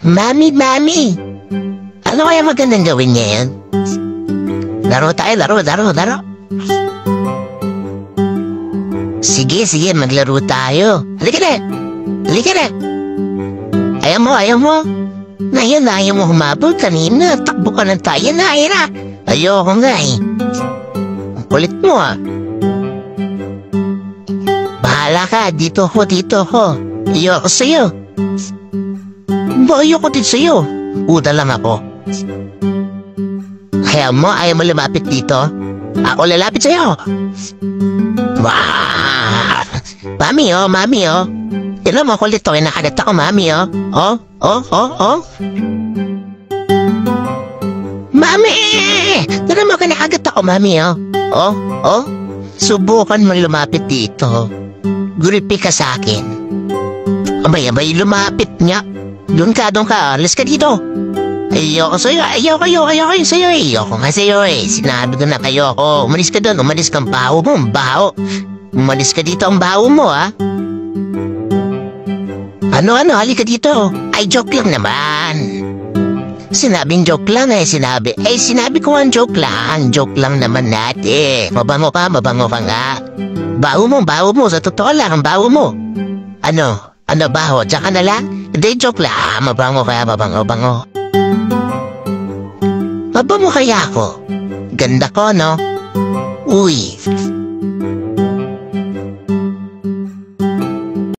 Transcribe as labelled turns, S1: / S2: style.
S1: Mami! Ano kaya magandang gawin ngayon? Laro tayo, laro. Sige, maglaro tayo. Halika na. Ayaw mo. Ngayon, ayaw mo humabol kanina. Takbo ka ng tayo na, Ira. Ayoko nga eh. Ang kulit mo ah. Bahala ka, dito ko. Ayoko sa'yo. Ayoko din sa'yo. Uda lang ako. Ayaw mo lumapit dito? Ako lalapit sa'yo. Wow! Mami oh. Tignan mo kulit to, nakagat ako, mami oh. Oh. Mami! Tignan mo nakagat ako, mami oh. Oh. Subukan mo lumapit dito. Guripi ka sa akin. Abay, lumapit nga. Doon ka. Alis ka dito. Ayoko sa'yo. Ayoko sa'yo eh. Ayoko nga sa'yo eh. Sinabi ko na kayo ako. Umalis ka doon. Umalis kang baho mo. Baho. Umalis ka dito ang baho mo ha. Ano? Halika dito. Ay, joke lang naman. Sinabing joke lang eh. Sinabi ko ang joke lang. Joke lang naman natin. Mabango ka nga. Baho mo. Sa totoo lang, ang baho mo. Ano, baho? Diyan ka na lang? Hindi, joke lang. Mabango kaya, mabango. Mabango kaya ako? Ganda ko, no? Uy,